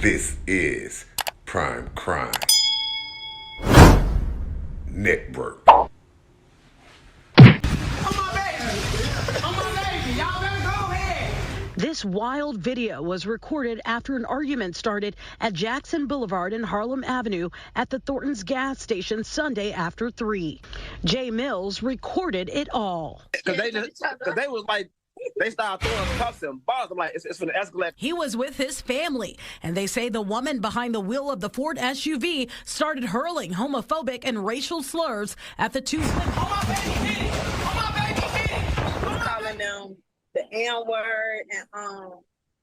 This is Prime Crime Network. On my baby! On my baby! Y'all better go ahead! This wild video was recorded after an argument started at Jackson Boulevard and Harlem Avenue at the Thornton's gas station Sunday after 3. Jay Mills recorded it all. Because they was like, they started throwing cuffs and bars. I'm like, it's for the escalate. He was with his family, and they say the woman behind the wheel of the Ford SUV started hurling homophobic and racial slurs at the two women. On my baby, hit it! On my baby, hit it! Calling them the N-word and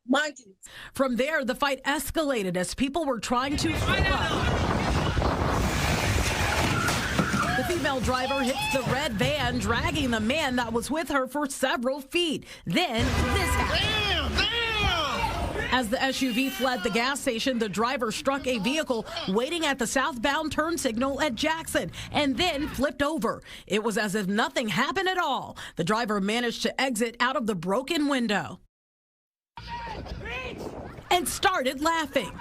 monkeys. From there, the fight escalated as people were trying to pull up. The female driver hits the red van, dragging the man that was with her for several feet. Then this happened. Damn! As the SUV fled the gas station, the driver struck a vehicle waiting at the southbound turn signal at Jackson and then flipped over. It was as if nothing happened at all. The driver managed to exit out of the broken window and started laughing.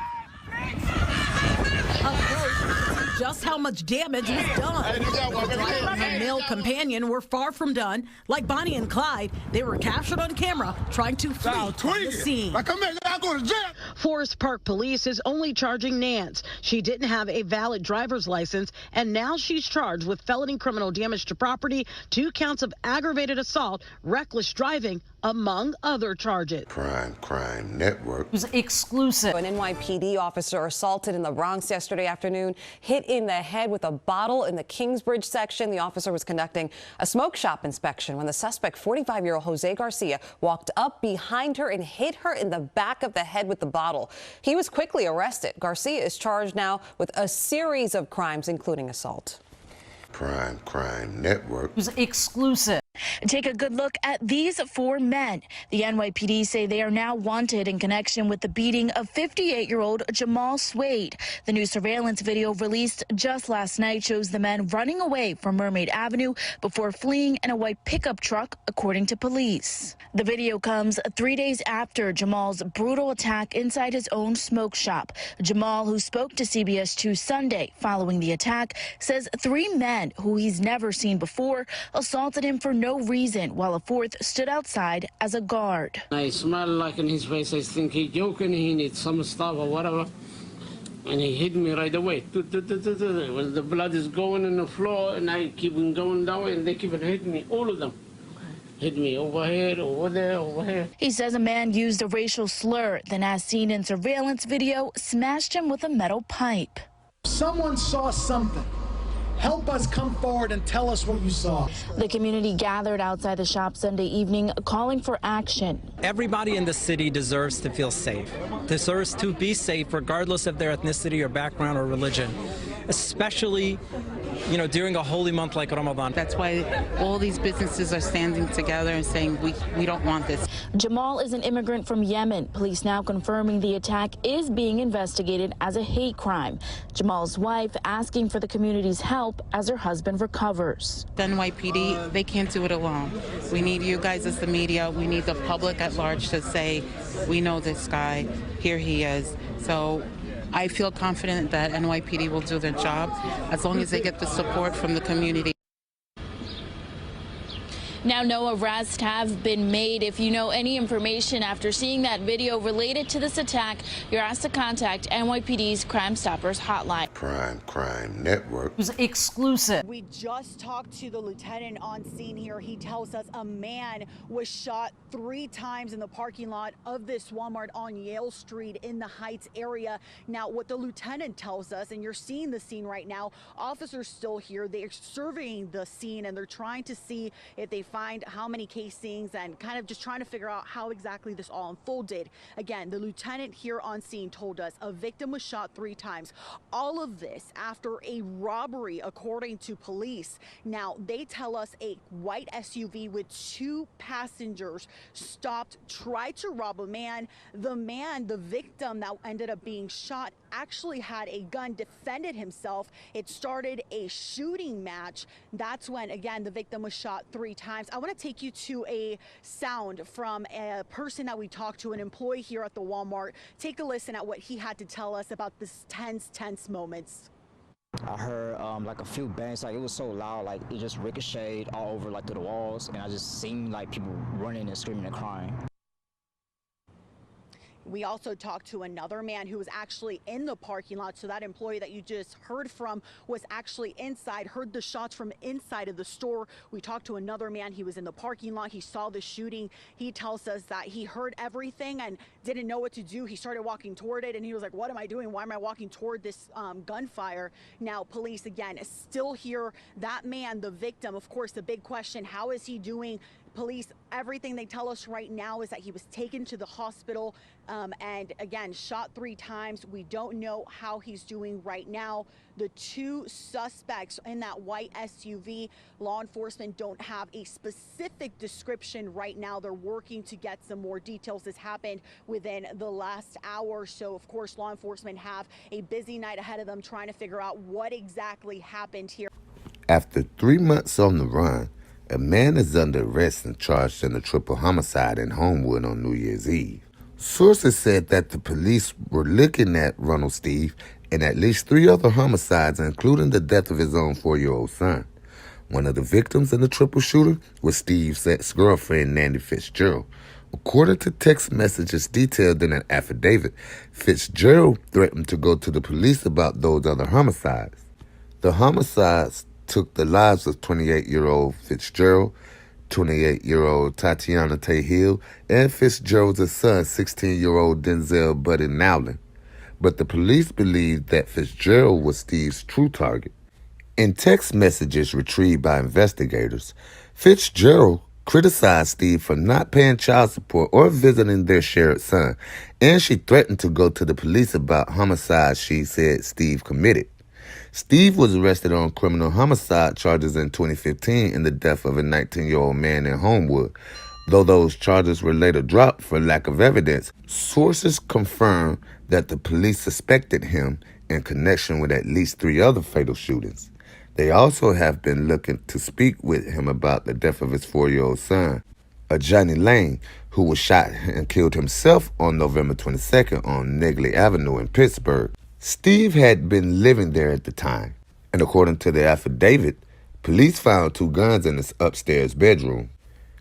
Up close, just how much damage was done. The driver and her male companion were far from done. Like Bonnie and Clyde, they were captured on camera trying to flee from the scene. Forest Park Police is only charging Nance. She didn't have a valid driver's license, and now she's charged with felony criminal damage to property, 2 counts of aggravated assault, reckless driving, among other charges. Prime Crime Network. It was exclusive. An NYPD officer assaulted in the Bronx yesterday afternoon, hit in the head with a bottle in the Kingsbridge section. The officer was conducting a smoke shop inspection when the suspect, 45-year-old Jose Garcia, walked up behind her and hit her in the back of the head with the bottle. He was quickly arrested. Garcia is charged now with a series of crimes, including assault. Prime Crime Network. It was exclusive. Take a good look at these 4 men. The NYPD say they are now wanted in connection with the beating of 58-year-old Jamal Swade. The new surveillance video released just last night shows the men running away from Mermaid Avenue before fleeing in a white pickup truck, according to police. The video comes 3 days after Jamal's brutal attack inside his own smoke shop. Jamal, who spoke to CBS 2 Sunday following the attack, says 3 men who he's never seen before assaulted him for no reason, while a 4th stood outside as a guard. I smell like in his face, I think he's joking, he needs some stuff or whatever. And he hit me right away. When the blood is going on the floor, and I keep on going down, and they keep on hitting me, all of them. Hit me over here, over there, over here. He says a man used a racial slur, then as seen in surveillance video, smashed him with a metal pipe. Someone saw something. Help us come forward and tell us what you saw. The community gathered outside the shop Sunday evening, calling for action. Everybody in the city deserves to feel safe, deserves to be safe regardless of their ethnicity or background or religion, especially, during a holy month like Ramadan. That's why all these businesses are standing together and saying we don't want this. Jamal is an immigrant from Yemen. Police now confirming the attack is being investigated as a hate crime. Jamal's wife asking for the community's help as her husband recovers. The NYPD, they can't do it alone. We need you guys as the media. We need the public at large to say, we know this guy, here he is. So I feel confident that NYPD will do their job as long as they get the support from the community. Now, no arrests have been made. If you know any information after seeing that video related to this attack, you're asked to contact NYPD's Crime Stoppers hotline. Prime Crime Network. It was exclusive. We just talked to the lieutenant on scene here. He tells us a man was shot 3 times in the parking lot of this Walmart on Yale Street in the Heights area. Now, what the lieutenant tells us, and you're seeing the scene right now, officers still here. They're surveying the scene and they're trying to see if they find how many casings and kind of just trying to figure out how exactly this all unfolded. Again, the lieutenant here on scene told us a victim was shot 3 times. All of this after a robbery, according to police. Now, they tell us a white SUV with 2 passengers stopped, tried to rob a man. The victim that ended up being shot, actually had a gun, defended himself. It started a shooting match. That's when, again, the victim was shot 3 times. I want to take you to a sound from a person that we talked to, an employee here at the Walmart. Take a listen at what he had to tell us about this tense moments. I heard like a few bangs, like it was so loud, like it just ricocheted all over, like through the walls, and I just seen like people running and screaming and crying. We also talked to another man who was actually in the parking lot. So that employee that you just heard from was actually inside, heard the shots from inside of the store. We talked to another man. He was in the parking lot. He saw the shooting. He tells us that he heard everything and didn't know what to do. He started walking toward it and he was like, what am I doing? Why am I walking toward this gunfire? Now, police, again, still hear that man, the victim. Of course, the big question, how is he doing? Police, everything they tell us right now is that he was taken to the hospital and again, shot 3 times. We don't know how he's doing right now. The 2 suspects in that white SUV, law enforcement don't have a specific description right now. They're working to get some more details. This happened within the last hour. So, of course, law enforcement have a busy night ahead of them trying to figure out what exactly happened here. After 3 months on the run, a man is under arrest and charged in a triple homicide in Homewood on New Year's Eve. Sources said that the police were looking at Ronald Steve and at least 3 other homicides, including the death of his own 4-year-old son. One of the victims in the triple shooter was Steve's ex-girlfriend, Nandy Fitzgerald. According to text messages detailed in an affidavit, Fitzgerald threatened to go to the police about those other homicides. The homicides took the lives of 28-year-old Fitzgerald, 28-year-old Tatiana Tahill, and Fitzgerald's son, 16-year-old Denzel Buddy Nowlin. But the police believed that Fitzgerald was Steve's true target. In text messages retrieved by investigators, Fitzgerald criticized Steve for not paying child support or visiting their shared son, and she threatened to go to the police about homicides she said Steve committed. Steve was arrested on criminal homicide charges in 2015 in the death of a 19-year-old man in Homewood. Though those charges were later dropped for lack of evidence, sources confirmed that the police suspected him in connection with at least 3 other fatal shootings. They also have been looking to speak with him about the death of his 4-year-old son, Johnny Lane, who was shot and killed himself on November 22nd on Negley Avenue in Pittsburgh. Steve had been living there at the time, and according to the affidavit, police found 2 guns in his upstairs bedroom.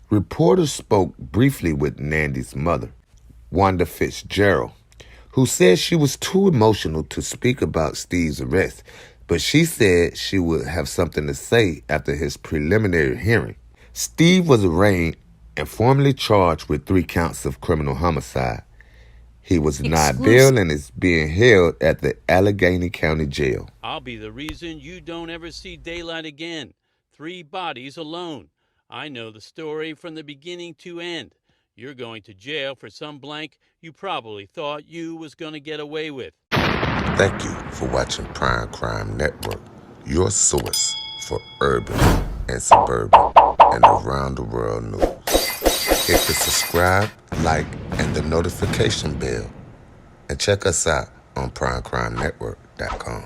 Reporters spoke briefly with Nandy's mother, Wanda Fitzgerald, who said she was too emotional to speak about Steve's arrest, but she said she would have something to say after his preliminary hearing. Steve was arraigned and formally charged with 3 counts of criminal homicide. He was denied bail and is being held at the Allegheny County Jail. I'll be the reason you don't ever see daylight again. 3 bodies alone. I know the story from the beginning to end. You're going to jail for some blank you probably thought you was going to get away with. Thank you for watching Prime Crime Network, your source for urban and suburban and around the world news. Hit the subscribe, like, and the notification bell. And check us out on PrimeCrimeNetwork.com.